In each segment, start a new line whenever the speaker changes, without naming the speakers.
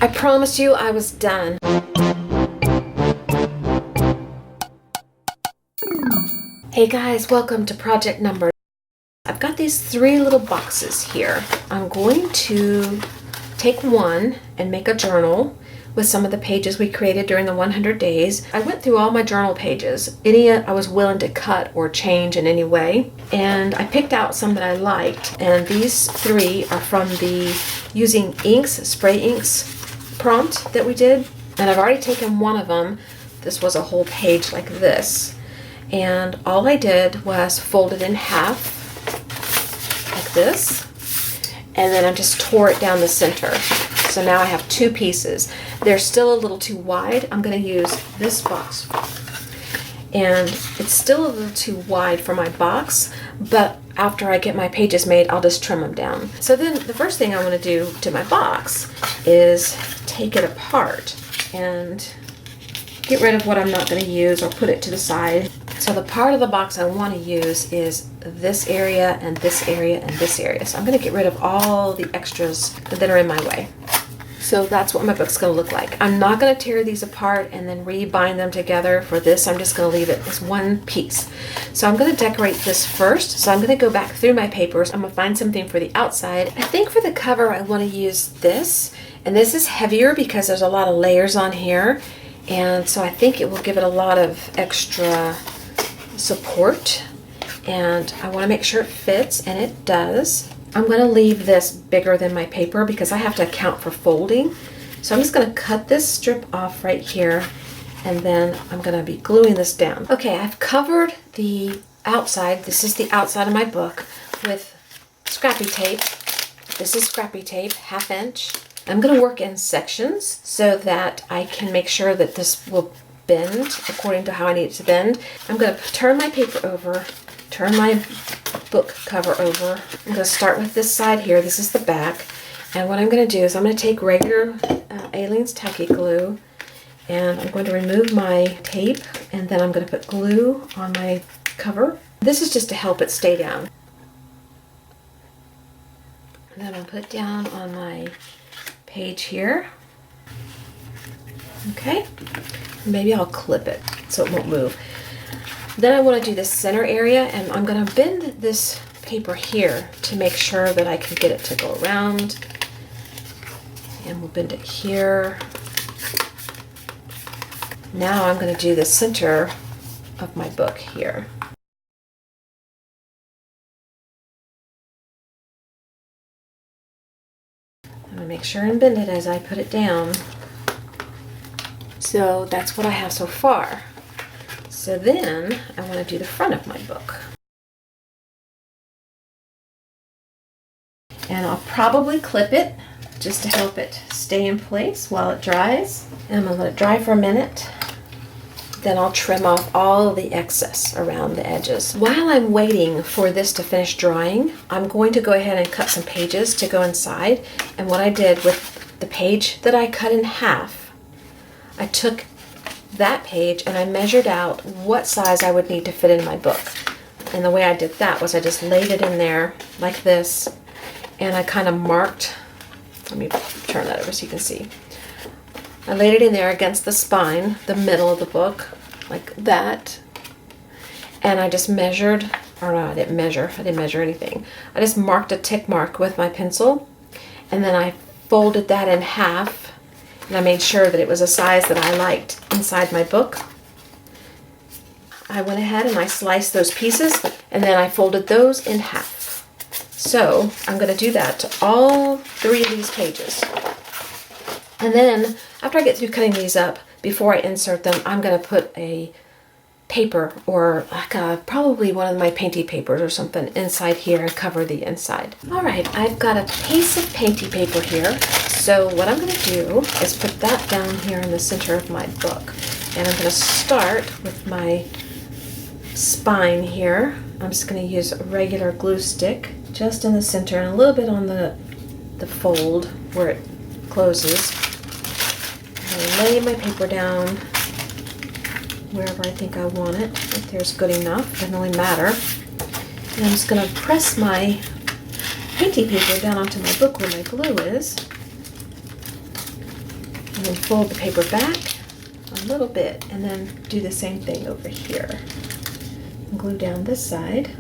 I promised you I was done. Hey guys, welcome to project number. I've got these 3 little boxes here. I'm going to take one and make a journal with some of the pages we created during the 100 days. I went through all my journal pages, any I was willing to cut or change in any way, and I picked out some that I liked, and these 3 are from the using inks, spray inks prompt that we did, and I've already taken one of them. This was a whole page like this, and all I did was fold it in half like this, and then I just tore it down the center. So now I have 2 pieces. They're still a little too wide. I'm going to use this box. And it's still a little too wide for my box, but after I get my pages made, I'll just trim them down. So then the first thing I want to do to my box is take it apart and get rid of what I'm not going to use or put it to the side. So the part of the box I want to use is this area and this area and this area. So I'm going to get rid of all the extras that are in my way. So that's what my book's going to look like. I'm not going to tear these apart and then rebind them together. For this, I'm just going to leave it as one piece. So I'm going to decorate this first. So I'm going to go back through my papers. I'm going to find something for the outside. I think for the cover, I want to use this. And this is heavier because there's a lot of layers on here. And so I think it will give it a lot of extra support. And I want to make sure it fits, and it does. I'm going to leave this bigger than my paper because I have to account for folding. So I'm just going to cut this strip off right here, and then I'm going to be gluing this down. Okay, I've covered the outside. This is the outside of my book with scrappy tape. This is scrappy tape, 1/2 inch. I'm going to work in sections so that I can make sure that this will bend according to how I need it to bend. I'm going to turn my paper over, turn my book cover over. I'm going to start with this side here. This is the back. And what I'm going to do is I'm going to take regular Aleene's tacky glue, and I'm going to remove my tape, and then I'm going to put glue on my cover. This is just to help it stay down. And then I'll put it down on my page here. Okay. Maybe I'll clip it so it won't move. Then I want to do the center area, and I'm going to bend this paper here to make sure that I can get it to go around. And we'll bend it here. Now I'm going to do the center of my book here. I'm going to make sure and bend it as I put it down. So that's what I have so far. So then I want to do the front of my book. And I'll probably clip it just to help it stay in place while it dries. And I'm going to let it dry for a minute. Then I'll trim off all of the excess around the edges. While I'm waiting for this to finish drying, I'm going to go ahead and cut some pages to go inside. And what I did with the page that I cut in half, I took that page and I measured out what size I would need to fit in my book. And the way I did that was I just laid it in there like this, and I kind of marked, let me turn that over so you can see. I laid it in there against the spine, the middle of the book, like that. And I just measured, or no, I didn't measure anything. I just marked a tick mark with my pencil, and then I folded that in half. And I made sure that it was a size that I liked inside my book. I went ahead and I sliced those pieces, and then I folded those in half. So I'm going to do that to all 3 of these pages. And then after I get through cutting these up, before I insert them, I'm going to put a paper or like probably one of my painty papers or something inside here and cover the inside. All right, I've got a piece of painty paper here. So what I'm going to do is put that down here in the center of my book. And I'm going to start with my spine here. I'm just going to use a regular glue stick just in the center and a little bit on the fold where it closes. I'm going to lay my paper down wherever I think I want it. Right there's good enough, doesn't really matter. And I'm just going to press my painting paper down onto my book where my glue is. And then fold the paper back a little bit, and then do the same thing over here. And glue down this side.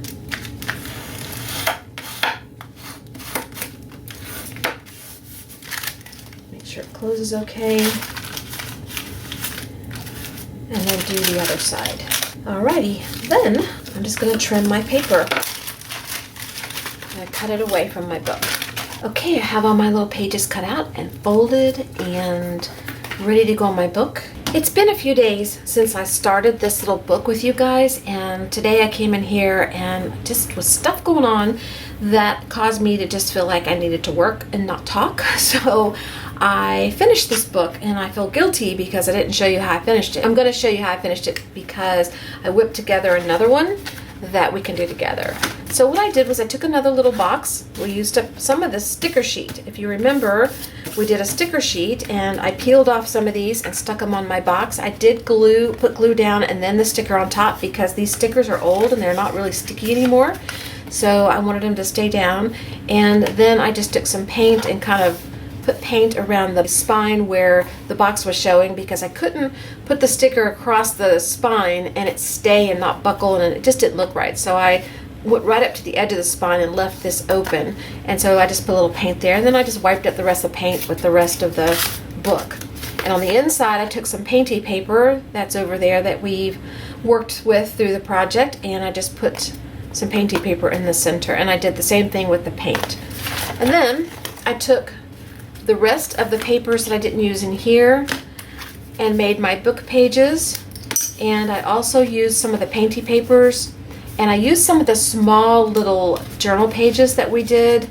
Make sure it closes okay. And then do the other side. Alrighty, then I'm just going to trim my paper. I'm going to cut it away from my book. Okay, I have all my little pages cut out and folded and ready to go on my book. It's been a few days since I started this little book with you guys, and today I came in here and just was stuff going on that caused me to just feel like I needed to work and not talk. So I finished this book, and I feel guilty because I didn't show you how I finished it. I'm going to show you how I finished it because I whipped together another one that we can do together. So what I did was I took another little box. We used up some of the sticker sheet. If you remember, we did a sticker sheet, and I peeled off some of these and stuck them on my box. I did put glue down and then the sticker on top because these stickers are old and they're not really sticky anymore. So I wanted them to stay down. And then I just took some paint and kind of put paint around the spine where the box was showing, because I couldn't put the sticker across the spine and it stay and not buckle, and it just didn't look right. So I went right up to the edge of the spine and left this open, and so I just put a little paint there, and then I just wiped up the rest of the paint with the rest of the book. And on the inside I took some painty paper that's over there that we've worked with through the project, and I just put some painty paper in the center, and I did the same thing with the paint. And then I took the rest of the papers that I didn't use in here and made my book pages, and I also used some of the painty papers, and I used some of the small little journal pages that we did.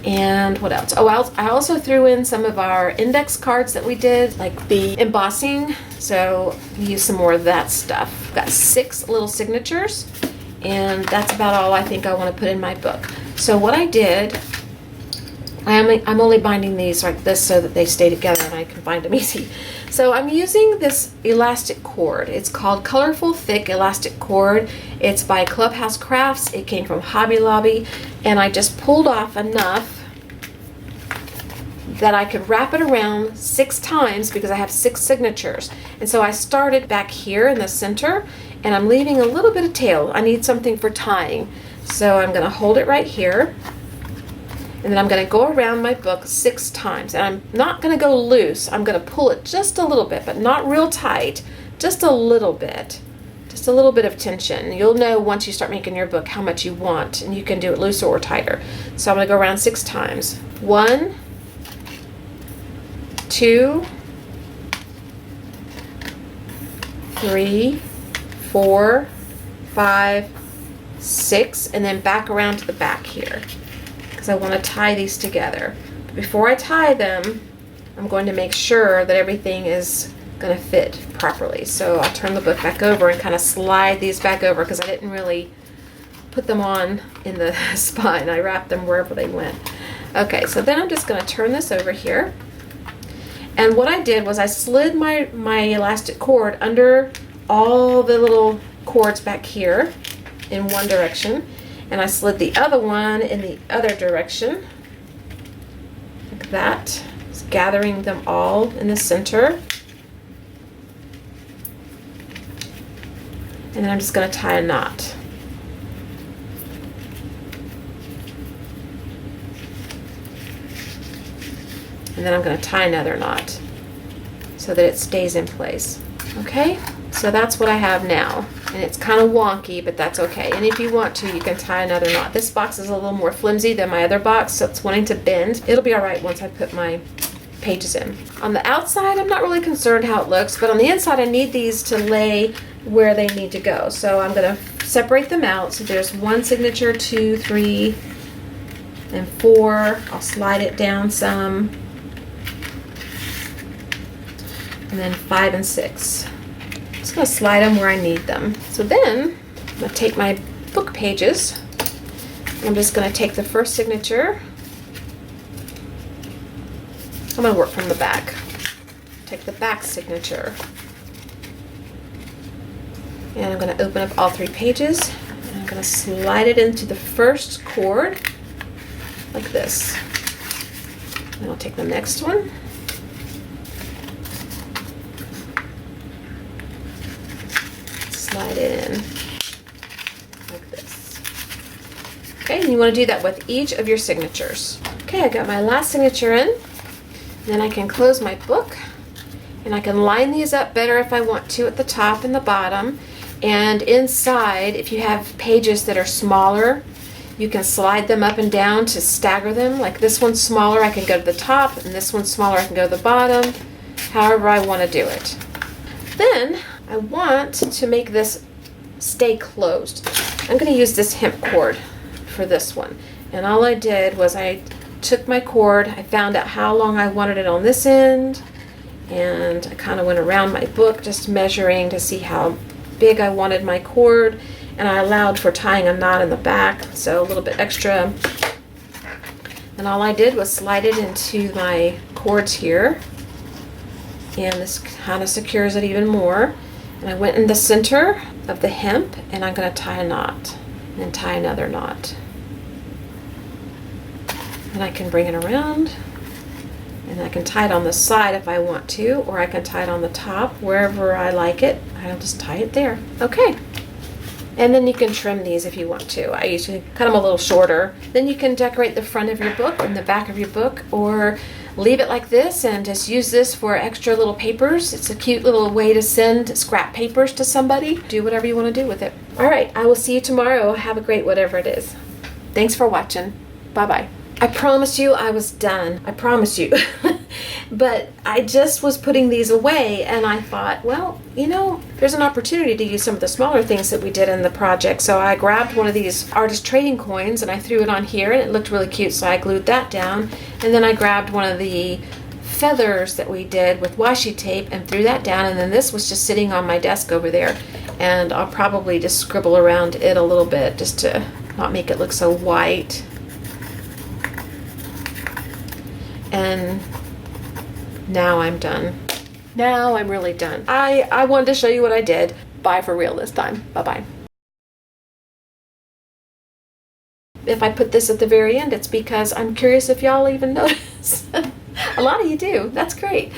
And what else? Oh, I also threw in some of our index cards that we did, like the embossing, so we used some more of that stuff. Got 6 little signatures, and that's about all I think I want to put in my book. So what I did, I'm only binding these like this so that they stay together and I can find them easy. So I'm using this elastic cord. It's called Colorful Thick Elastic Cord. It's by Clubhouse Crafts. It came from Hobby Lobby, and I just pulled off enough that I could wrap it around 6 times because I have 6 signatures. And so I started back here in the center, and I'm leaving a little bit of tail. I need something for tying. So I'm going to hold it right here. And then I'm going to go around my book 6 times. And I'm not going to go loose. I'm going to pull it just a little bit, but not real tight. Just a little bit. Just a little bit of tension. You'll know once you start making your book how much you want, and you can do it looser or tighter. So I'm going to go around 6 times. 1, 2, 3, 4, 5, 6, and then back around to the back here, because I want to tie these together. But before I tie them, I'm going to make sure that everything is going to fit properly. So I'll turn the book back over and kind of slide these back over, because I didn't really put them on in the spine. I wrapped them wherever they went. Okay, so then I'm just going to turn this over here. And what I did was I slid my elastic cord under all the little cords back here in one direction, and I slid the other one in the other direction, like that. Just gathering them all in the center. And then I'm just going to tie a knot. And then I'm going to tie another knot so that it stays in place. Okay? So that's what I have now. And it's kind of wonky, but that's okay. And if you want to, you can tie another knot. This box is a little more flimsy than my other box, so it's wanting to bend. It'll be all right once I put my pages in. On the outside, I'm not really concerned how it looks, but on the inside, I need these to lay where they need to go. So I'm going to separate them out. So there's 1 signature, 2, 3, and 4. I'll slide it down some. And then 5 and 6. Just going to slide them where I need them. So then I'm going to take my book pages. I'm just going to take the first signature. I'm going to work from the back. Take the back signature. And I'm going to open up all 3 pages. And I'm going to slide it into the first cord like this. And I'll take the next one. slide it in like this. Okay, and you want to do that with each of your signatures. Okay, I got my last signature in. Then I can close my book, and I can line these up better if I want to at the top and the bottom. And inside, if you have pages that are smaller, you can slide them up and down to stagger them. Like this one's smaller, I can go to the top, and this one's smaller, I can go to the bottom, however I want to do it. Then I want to make this stay closed. I'm going to use this hemp cord for this one. And all I did was I took my cord, I found out how long I wanted it on this end, and I kind of went around my book just measuring to see how big I wanted my cord, and I allowed for tying a knot in the back, so a little bit extra. And all I did was slide it into my cords here, and this kind of secures it even more. And I went in the center of the hemp, and I'm going to tie a knot and tie another knot. And I can bring it around, and I can tie it on the side if I want to, or I can tie it on the top, wherever I like it. I'll just tie it there. Okay. And then you can trim these if you want to. I usually cut them a little shorter. Then you can decorate the front of your book and the back of your book, or leave it like this and just use this for extra little papers. It's a cute little way to send scrap papers to somebody. Do whatever you want to do with it. All right, I will see you tomorrow. Have a great whatever it is. Thanks for watching. Bye-bye. I promise you I was done. I promise you. But I just was putting these away, and I thought, well, you know, there's an opportunity to use some of the smaller things that we did in the project. So I grabbed one of these artist trading coins, and I threw it on here, and it looked really cute, so I glued that down. And then I grabbed one of the feathers that we did with washi tape and threw that down, and then this was just sitting on my desk over there. And I'll probably just scribble around it a little bit just to not make it look so white. And now I'm done. Now I'm really done. I wanted to show you what I did. Bye for real this time. Bye-bye. If I put this at the very end, it's because I'm curious if y'all even notice. A lot of you do. That's great.